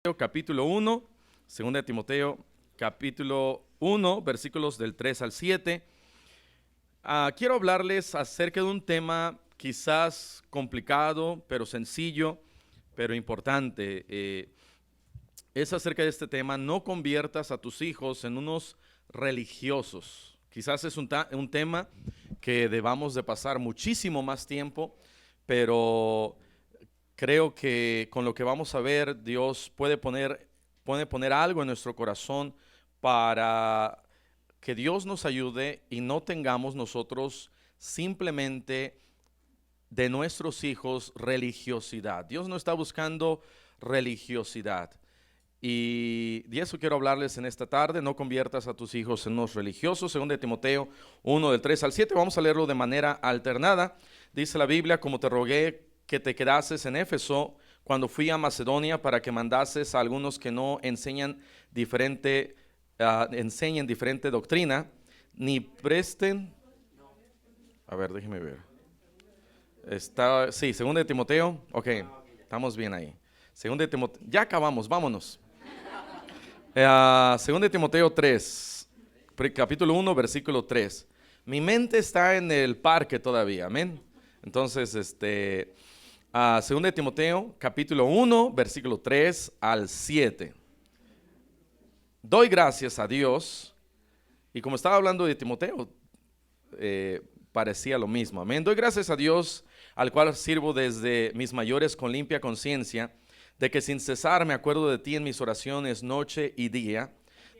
Capítulo 1, 2 de Timoteo, capítulo 1, versículos del 3 al 7. Quiero hablarles acerca de un tema quizás complicado, pero sencillo, pero importante. Es acerca de este tema: no conviertas a tus hijos en unos religiosos. Quizás es un tema que debamos de pasar muchísimo más tiempo, pero creo que con lo que vamos a ver, Dios puede poner algo en nuestro corazón para que Dios nos ayude y no tengamos nosotros simplemente de nuestros hijos religiosidad. Dios no está buscando religiosidad. Y de eso quiero hablarles en esta tarde. No conviertas a tus hijos en unos religiosos. 2 de Timoteo 1, del 3 al 7. Vamos a leerlo de manera alternada. Dice la Biblia: como te rogué que te quedases en Éfeso cuando fui a Macedonia, para que mandases a algunos que no enseñen diferente doctrina, ni presten. A ver, déjeme ver. Sí, 2 de Timoteo. Ok, estamos bien ahí. 2 de Timoteo. Ya acabamos, vámonos. 2 de Timoteo 3, capítulo 1, versículo 3. Mi mente está en el parque todavía, amén. Entonces, 2 de Timoteo, capítulo 1, versículo 3 al 7. Doy gracias a Dios, y como estaba hablando de Timoteo, parecía lo mismo, amén. Doy gracias a Dios, al cual sirvo desde mis mayores con limpia conciencia, de que sin cesar me acuerdo de ti en mis oraciones noche y día,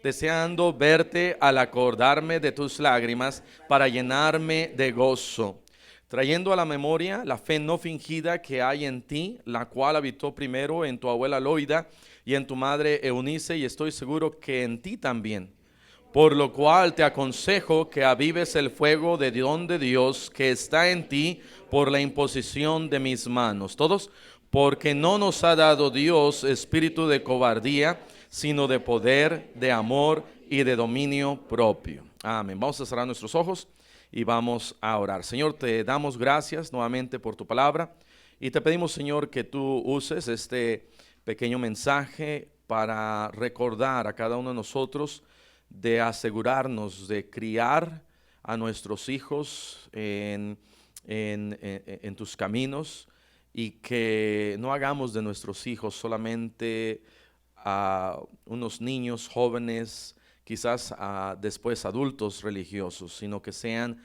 deseando verte al acordarme de tus lágrimas para llenarme de gozo, trayendo a la memoria la fe no fingida que hay en ti, la cual habitó primero en tu abuela Loida y en tu madre Eunice, y estoy seguro que en ti también. Por lo cual te aconsejo que avives el fuego de don de Dios que está en ti por la imposición de mis manos. Todos, porque no nos ha dado Dios espíritu de cobardía, sino de poder, de amor y de dominio propio. Amén. Vamos a cerrar nuestros ojos y vamos a orar. Señor, te damos gracias nuevamente por tu palabra y te pedimos, Señor, que tú uses este pequeño mensaje para recordar a cada uno de nosotros de asegurarnos de criar a nuestros hijos en tus caminos, y que no hagamos de nuestros hijos solamente unos niños jóvenes, quizás después adultos religiosos, sino que sean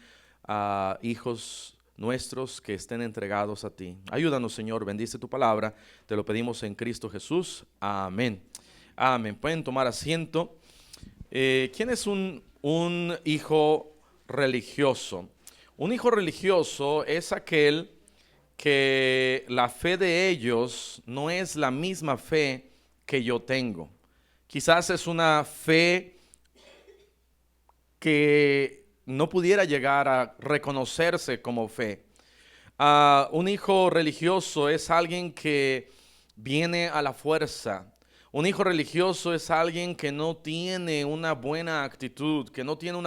hijos nuestros que estén entregados a ti. Ayúdanos, Señor, bendice tu palabra, te lo pedimos en Cristo Jesús. Amén. Amén. Pueden tomar asiento. ¿Quién es un hijo religioso? Un hijo religioso es aquel que la fe de ellos no es la misma fe que yo tengo. Quizás es una fe que no pudiera llegar a reconocerse como fe. Un hijo religioso es alguien que viene a la fuerza. Un hijo religioso es alguien que no tiene una buena actitud, que no tiene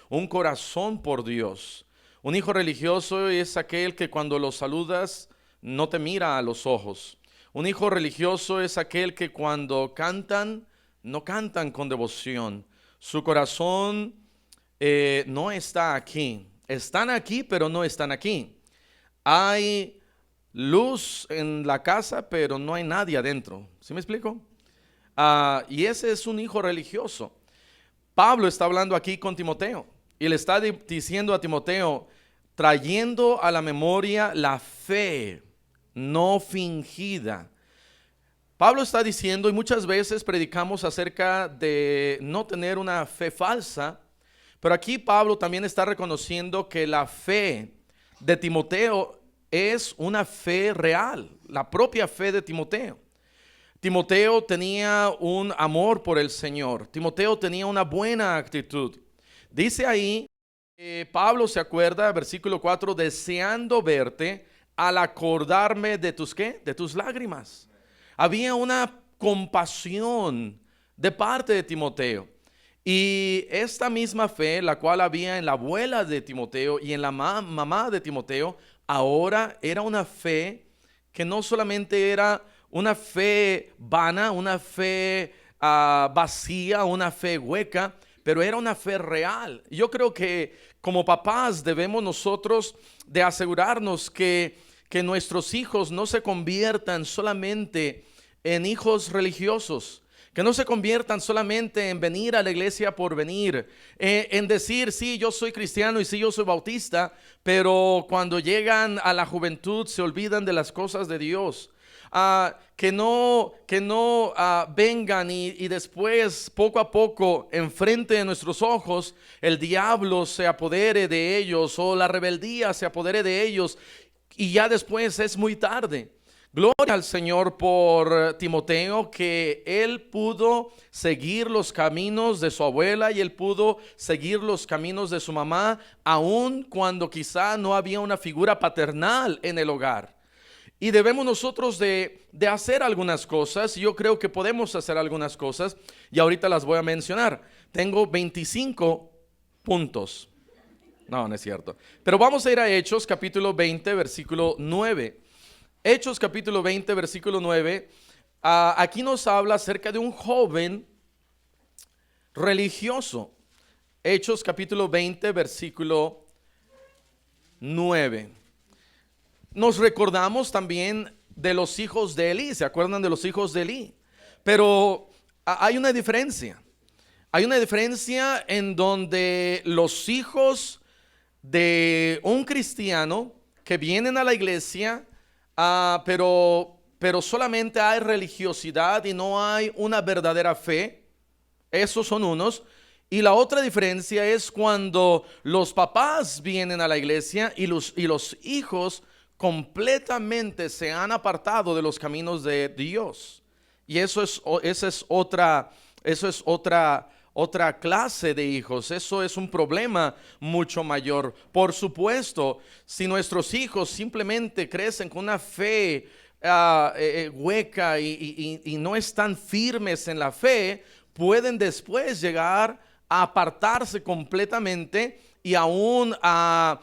un corazón por Dios. Un hijo religioso es aquel que cuando lo saludas no te mira a los ojos. Un hijo religioso es aquel que cuando cantan, no cantan con devoción. Su corazón no está aquí. Están aquí, pero no están aquí. Hay luz en la casa, pero no hay nadie adentro. ¿Sí me explico? Y ese es un hijo religioso. Pablo está hablando aquí con Timoteo y le está diciendo a Timoteo, trayendo a la memoria la fe no fingida. Pablo está diciendo, y muchas veces predicamos acerca de no tener una fe falsa, pero aquí Pablo también está reconociendo que la fe de Timoteo es una fe real, la propia fe de Timoteo. Timoteo tenía un amor por el Señor. Timoteo tenía una buena actitud. Dice ahí, Pablo se acuerda, versículo 4, deseando verte al acordarme de tus, ¿qué? De tus lágrimas. Había una compasión de parte de Timoteo. Y esta misma fe, la cual había en la abuela de Timoteo y en la mamá de Timoteo, ahora era una fe que no solamente era una fe vana, una fe vacía, una fe hueca, pero era una fe real. Yo creo que como papás debemos nosotros de asegurarnos que nuestros hijos no se conviertan solamente en hijos religiosos, que no se conviertan solamente en venir a la iglesia por venir, en decir, sí, yo soy cristiano y sí, yo soy bautista, pero cuando llegan a la juventud se olvidan de las cosas de Dios. Que no vengan y después poco a poco enfrente de nuestros ojos el diablo se apodere de ellos o la rebeldía se apodere de ellos y ya después es muy tarde. Gloria al Señor por Timoteo, que él pudo seguir los caminos de su abuela y él pudo seguir los caminos de su mamá, aun cuando quizá no había una figura paternal en el hogar. Y debemos nosotros de hacer algunas cosas. Yo creo que podemos hacer algunas cosas y ahorita las voy a mencionar. Tengo 25 puntos. No, no es cierto. Pero vamos a ir a Hechos capítulo 20, versículo 9. Hechos capítulo 20, versículo 9. Aquí nos habla acerca de un joven religioso. Hechos capítulo 20, versículo 9. Nos recordamos también de los hijos de Elí. ¿Se acuerdan de los hijos de Elí? Pero hay una diferencia. Hay una diferencia en donde los hijos de un cristiano que vienen a la iglesia, pero solamente hay religiosidad y no hay una verdadera fe. Esos son unos. Y la otra diferencia es cuando los papás vienen a la iglesia y los hijos completamente se han apartado de los caminos de Dios. Y esa es otra clase de hijos. Eso es un problema mucho mayor. Por supuesto, si nuestros hijos simplemente crecen con una fe hueca y no están firmes en la fe, pueden después llegar a apartarse completamente y aún a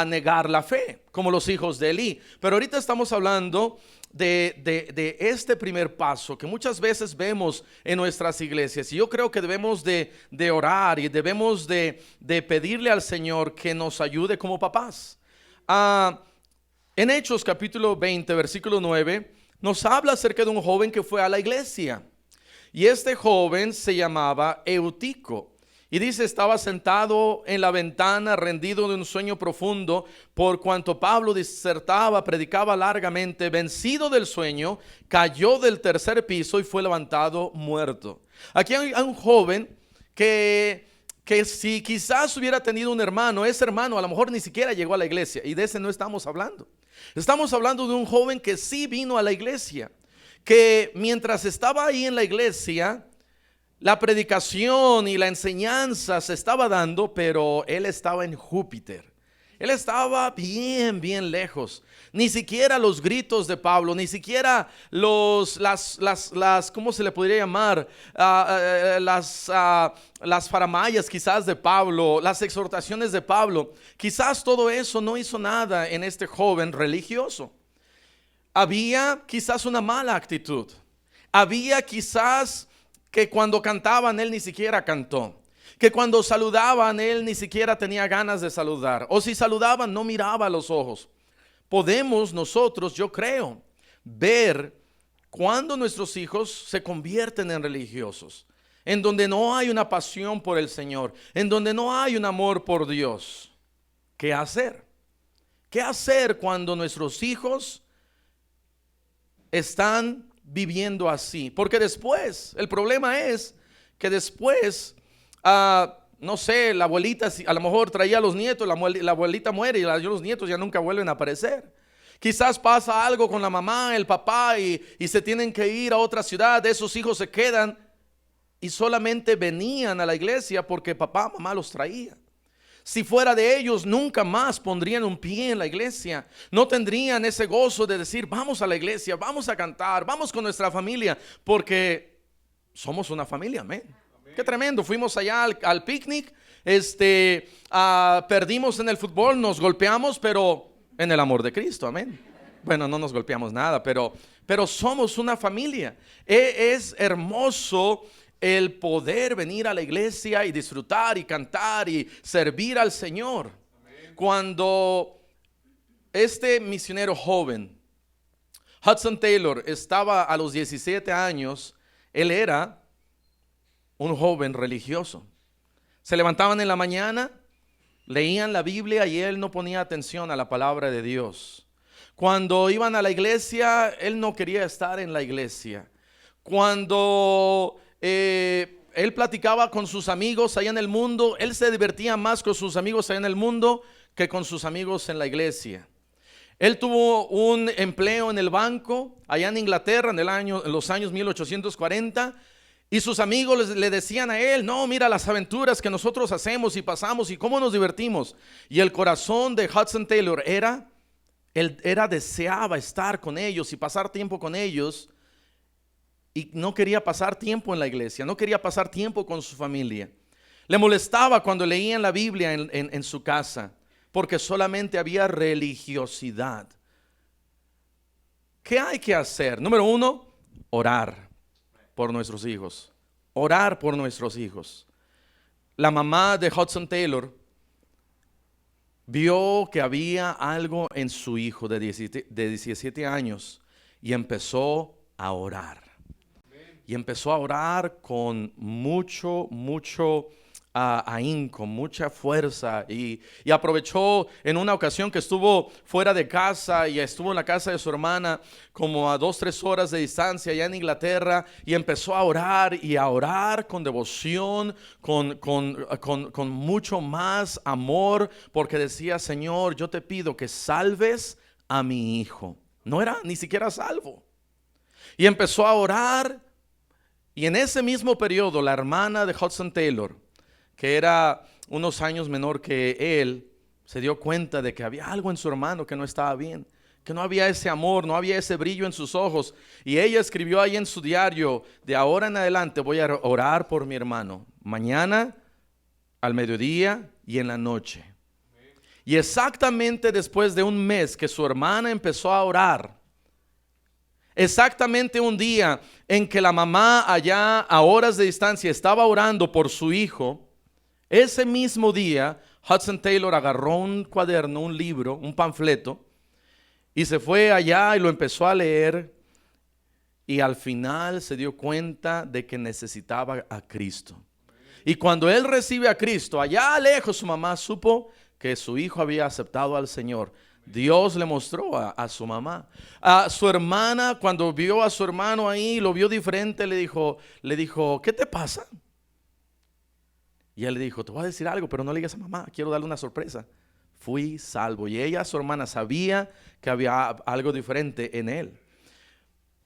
negar la fe, como los hijos de Elí. Pero ahorita estamos hablando de este primer paso que muchas veces vemos en nuestras iglesias, y yo creo que debemos de orar y debemos de pedirle al Señor que nos ayude como papás. En Hechos capítulo 20, versículo 9, nos habla acerca de un joven que fue a la iglesia, y este joven se llamaba Eutico. Y dice, estaba sentado en la ventana, rendido de un sueño profundo, por cuanto Pablo disertaba, predicaba largamente. Vencido del sueño, cayó del tercer piso y fue levantado muerto. Aquí hay un joven que si quizás hubiera tenido un hermano, ese hermano a lo mejor ni siquiera llegó a la iglesia, y de ese no estamos hablando. Estamos hablando de un joven que sí vino a la iglesia, que mientras estaba ahí en la iglesia, la predicación y la enseñanza se estaba dando, pero él estaba en Júpiter. Él estaba bien lejos. Ni siquiera los gritos de Pablo, ni siquiera las ¿cómo se le podría llamar? Las faramayas quizás de Pablo, las exhortaciones de Pablo. Quizás todo eso no hizo nada en este joven religioso. Había quizás una mala actitud. Había quizás que cuando cantaban él ni siquiera cantó, que cuando saludaban él ni siquiera tenía ganas de saludar, o si saludaban no miraba a los ojos. Podemos nosotros, yo creo, ver cuando nuestros hijos se convierten en religiosos, en donde no hay una pasión por el Señor, en donde no hay un amor por Dios. ¿Qué hacer? ¿Qué hacer cuando nuestros hijos están viviendo así? Porque después, el problema es que después, no sé, la abuelita a lo mejor traía a los nietos, la abuelita muere y los nietos ya nunca vuelven a aparecer. Quizás pasa algo con la mamá, el papá y se tienen que ir a otra ciudad. Esos hijos se quedan y solamente venían a la iglesia porque papá, mamá los traía. Si fuera de ellos, nunca más pondrían un pie en la iglesia. No tendrían ese gozo de decir, vamos a la iglesia, vamos a cantar, vamos con nuestra familia, porque somos una familia, amén. Qué tremendo, fuimos allá al picnic, perdimos en el fútbol, nos golpeamos, pero en el amor de Cristo, amén. Bueno, no nos golpeamos nada, pero pero somos una familia. Es hermoso el poder venir a la iglesia y disfrutar y cantar y servir al Señor. Cuando este misionero joven, Hudson Taylor, estaba a los 17 años, él era un joven religioso. Se levantaban en la mañana, leían la Biblia y él no ponía atención a la palabra de Dios. Cuando iban a la iglesia, él no quería estar en la iglesia. Cuando él platicaba con sus amigos allá en el mundo, él se divertía más con sus amigos allá en el mundo que con sus amigos en la iglesia. Él tuvo un empleo en el banco allá en Inglaterra en los años 1840, y sus amigos le decían a él: no, mira las aventuras que nosotros hacemos y pasamos y cómo nos divertimos. Y el corazón de Hudson Taylor deseaba estar con ellos y pasar tiempo con ellos, y no quería pasar tiempo en la iglesia, no quería pasar tiempo con su familia. Le molestaba cuando leían la Biblia en su casa, porque solamente había religiosidad. ¿Qué hay que hacer? Número 1, orar por nuestros hijos. Orar por nuestros hijos. La mamá de Hudson Taylor vio que había algo en su hijo de 17 años y empezó a orar. Y empezó a orar con mucho ahínco, mucha fuerza, y aprovechó en una ocasión que estuvo fuera de casa y estuvo en la casa de su hermana como a 2-3 horas de distancia allá en Inglaterra, y empezó a orar con devoción, con mucho más amor, porque decía: Señor, yo te pido que salves a mi hijo. No era ni siquiera salvo. Y empezó a orar, y en ese mismo periodo la hermana de Hudson Taylor, que era unos años menor que él, se dio cuenta de que había algo en su hermano que no estaba bien, que no había ese amor, no había ese brillo en sus ojos. Y ella escribió ahí en su diario: de ahora en adelante voy a orar por mi hermano, mañana, al mediodía y en la noche. Y exactamente después de un mes que su hermana empezó a orar, exactamente un día en que la mamá allá a horas de distancia estaba orando por su hijo, ese mismo día Hudson Taylor agarró un cuaderno, un libro, un panfleto, y se fue allá y lo empezó a leer, y al final se dio cuenta de que necesitaba a Cristo. Y cuando él recibe a Cristo, allá lejos su mamá supo que su hijo había aceptado al Señor. Dios le mostró a su mamá. A su hermana, cuando vio a su hermano ahí, lo vio diferente, le dijo: ¿qué te pasa? Y él le dijo: te voy a decir algo, pero no le digas a mamá, quiero darle una sorpresa. Fui salvo. Y ella, su hermana, sabía que había algo diferente en él.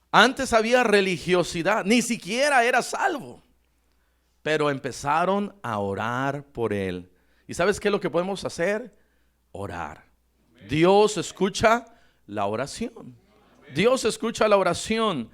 Antes había religiosidad, ni siquiera era salvo, pero empezaron a orar por él. ¿Y sabes qué es lo que podemos hacer? Orar. Dios escucha la oración. Dios escucha la oración.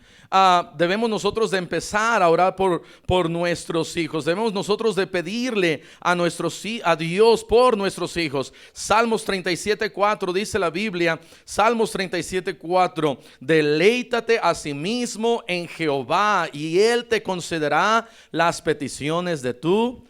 Debemos nosotros de empezar a orar por nuestros hijos. Debemos nosotros de pedirle a Dios por nuestros hijos. Salmos 37:4 dice la Biblia, Salmos 37:4: deleítate a sí mismo en Jehová, y Él te concederá las peticiones de tu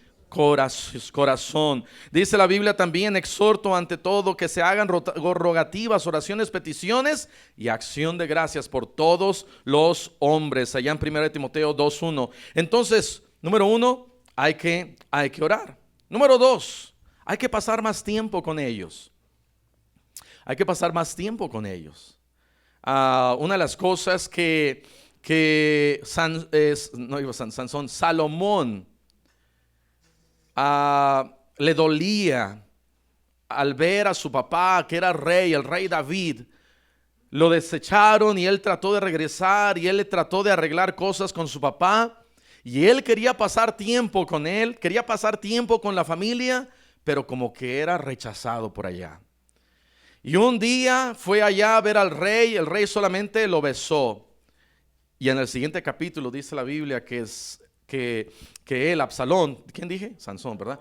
corazón. Dice la Biblia también: exhorto ante todo que se hagan rogativas, oraciones, peticiones y acción de gracias por todos los hombres, allá en 1 Timoteo 2:1. Entonces, número 1, hay que orar. Número 2, hay que pasar más tiempo con ellos. Hay que pasar más tiempo con ellos. Una de las cosas que Salomón le dolía al ver a su papá, que era rey, el rey David, lo desecharon, y él trató de regresar, y él le trató de arreglar cosas con su papá, y él quería pasar tiempo con él, quería pasar tiempo con la familia, pero como que era rechazado por allá. Y un día fue allá a ver al rey, el rey solamente lo besó. Y en el siguiente capítulo dice la Biblia que él, Absalón, ¿quién dije? Sansón, ¿verdad?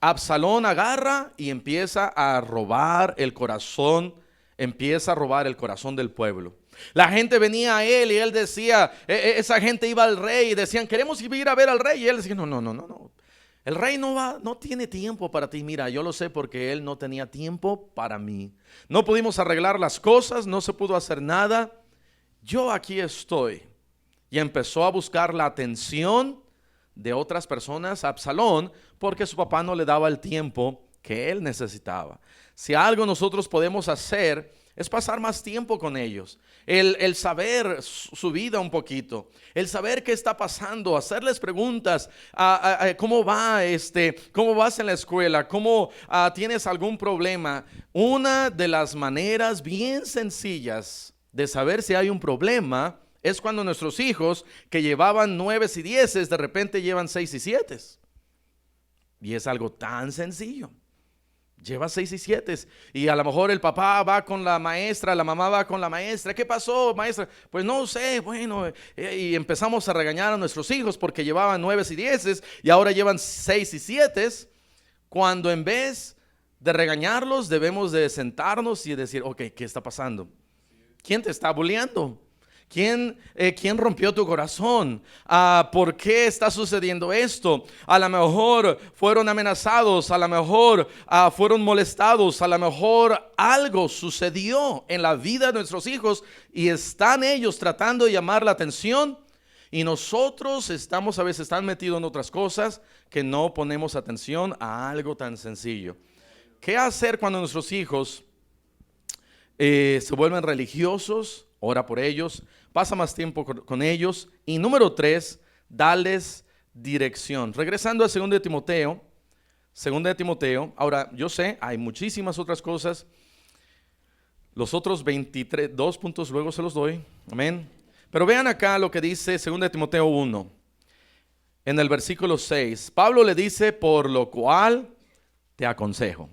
Absalón agarra y empieza a robar el corazón del pueblo. La gente venía a él y él decía, esa gente iba al rey y decían, queremos ir a ver al rey. Y él decía, no. El rey no tiene tiempo para ti. Mira, yo lo sé porque él no tenía tiempo para mí. No pudimos arreglar las cosas, no se pudo hacer nada. Yo aquí estoy. Y empezó a buscar la atención de otras personas a Absalón porque su papá no le daba el tiempo que él necesitaba. Si algo nosotros podemos hacer es pasar más tiempo con ellos, el saber su vida un poquito, el saber qué está pasando, hacerles preguntas, cómo vas en la escuela, cómo tienes algún problema. Una de las maneras bien sencillas de saber si hay un problema es cuando nuestros hijos que llevaban 9 y 10 de repente llevan 6 y 7. Y es algo tan sencillo. Lleva 6 y 7 y a lo mejor el papá va con la maestra, la mamá va con la maestra. ¿Qué pasó, maestra? Pues no sé, bueno, y empezamos a regañar a nuestros hijos porque llevaban 9 y 10 y ahora llevan 6 y 7, cuando en vez de regañarlos debemos de sentarnos y decir, ok, ¿qué está pasando? ¿Quién te está bulleando? ¿Quién rompió tu corazón? ¿Por qué está sucediendo esto? A lo mejor fueron amenazados, a lo mejor fueron molestados, a lo mejor algo sucedió en la vida de nuestros hijos y están ellos tratando de llamar la atención y nosotros estamos a veces tan metidos en otras cosas que no ponemos atención a algo tan sencillo. ¿Qué hacer cuando nuestros hijos se vuelven religiosos? Ora por ellos, pasa más tiempo con ellos. Y número 3, dales dirección. Regresando a 2 de Timoteo, ahora yo sé, hay muchísimas otras cosas. Los otros 2 puntos luego se los doy, amén. Pero vean acá lo que dice 2 de Timoteo 1, en el versículo 6. Pablo le dice, por lo cual te aconsejo.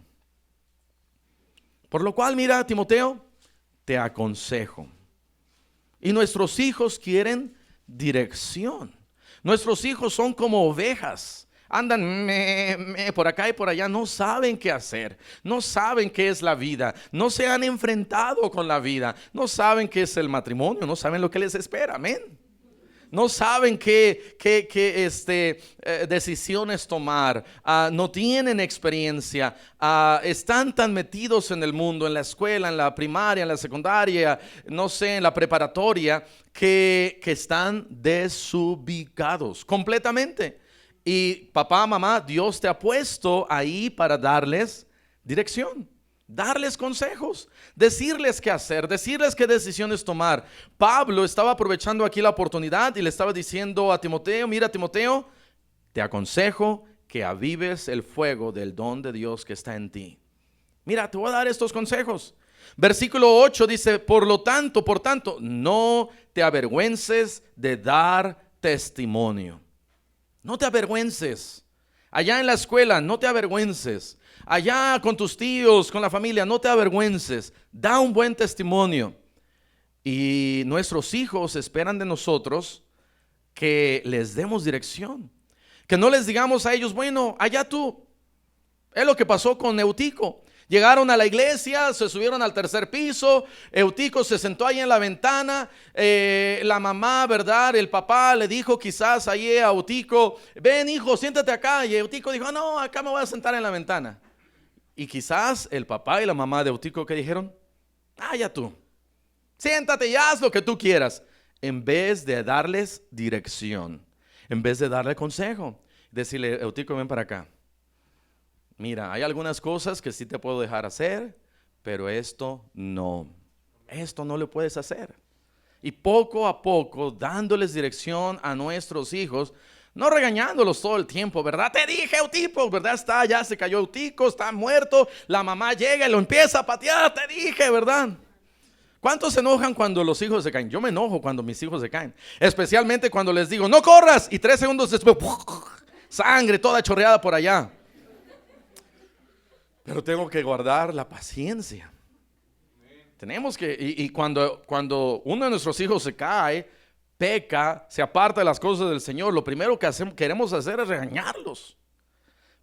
Por lo cual, mira, Timoteo, te aconsejo. Y nuestros hijos quieren dirección. Nuestros hijos son como ovejas. Andan por acá y por allá. No saben qué hacer. No saben qué es la vida. No se han enfrentado con la vida. No saben qué es el matrimonio. No saben lo que les espera. Amén. No saben qué decisiones tomar, no tienen experiencia, están tan metidos en el mundo, en la escuela, en la primaria, en la secundaria, no sé, en la preparatoria, que están desubicados completamente. Y papá, mamá, Dios te ha puesto ahí para darles dirección. Darles consejos, decirles qué hacer, decirles qué decisiones tomar. Pablo estaba aprovechando aquí la oportunidad y le estaba diciendo a Timoteo, mira Timoteo, te aconsejo que avives el fuego del don de Dios que está en ti. Mira, te voy a dar estos consejos. Versículo 8 dice, por tanto, no te avergüences de dar testimonio. No te avergüences. Allá en la escuela, no te avergüences. Allá con tus tíos, con la familia, no te avergüences. Da un buen testimonio. Y nuestros hijos esperan de nosotros que les demos dirección. Que no les digamos a ellos, bueno, allá tú. Es lo que pasó con Eutico. Llegaron a la iglesia, se subieron al 3er piso. Eutico se sentó ahí en la ventana. La mamá, ¿verdad? El papá le dijo quizás ahí a Eutico, ven hijo, siéntate acá. Y Eutico dijo, no, acá me voy a sentar en la ventana. Y quizás el papá y la mamá de Eutico, ¿qué dijeron? Ya tú, siéntate y haz lo que tú quieras. En vez de darles dirección, en vez de darle consejo, decirle, Eutico, ven para acá. Mira, hay algunas cosas que sí te puedo dejar hacer, pero esto no lo puedes hacer. Y poco a poco, dándoles dirección a nuestros hijos, no regañándolos todo el tiempo, ¿verdad? Te dije, Eutico, ¿verdad? Ya se cayó Eutico, está muerto. La mamá llega y lo empieza a patear, te dije, ¿verdad? ¿Cuántos se enojan cuando los hijos se caen? Yo me enojo cuando mis hijos se caen, especialmente cuando les digo, no corras, y 3 segundos después, sangre toda chorreada por allá. Pero tengo que guardar la paciencia. Tenemos que, y cuando uno de nuestros hijos se cae, peca, se aparta de las cosas del Señor, lo primero que queremos hacer es regañarlos.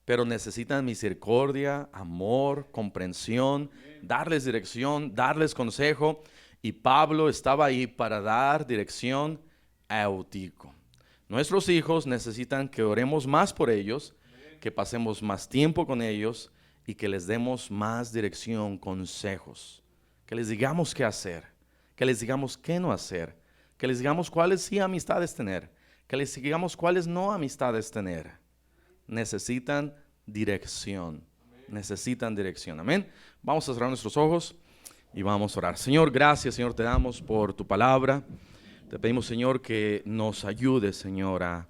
Pero necesitan misericordia, amor, comprensión, darles dirección, darles consejo. Y Pablo estaba ahí para dar dirección a Eutico. Nuestros hijos necesitan que oremos más por ellos, que pasemos más tiempo con ellos y que les demos más dirección, consejos. Que les digamos qué hacer, que les digamos qué no hacer, que les digamos cuáles sí amistades tener, que les digamos cuáles no amistades tener. Necesitan dirección, necesitan dirección. Amén. Vamos a cerrar nuestros ojos y vamos a orar. Señor, gracias, Señor, te damos por tu palabra. Te pedimos, Señor, que nos ayudes, Señor, a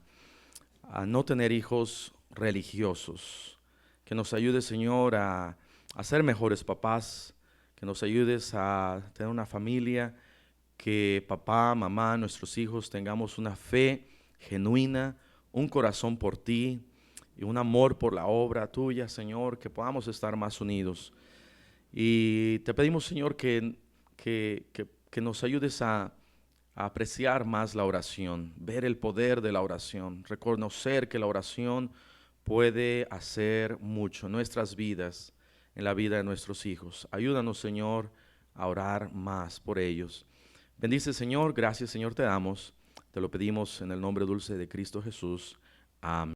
no tener hijos religiosos. Que nos ayudes, Señor, a ser mejores papás. Que nos ayudes a tener una familia, que papá, mamá, nuestros hijos tengamos una fe genuina, un corazón por ti y un amor por la obra tuya, Señor, que podamos estar más unidos. Y te pedimos, Señor, que nos ayudes a apreciar más la oración, ver el poder de la oración, reconocer que la oración puede hacer mucho en nuestras vidas, en la vida de nuestros hijos. Ayúdanos, Señor, a orar más por ellos. Bendice, Señor, gracias, Señor, te damos. Te lo pedimos en el nombre dulce de Cristo Jesús. Amén.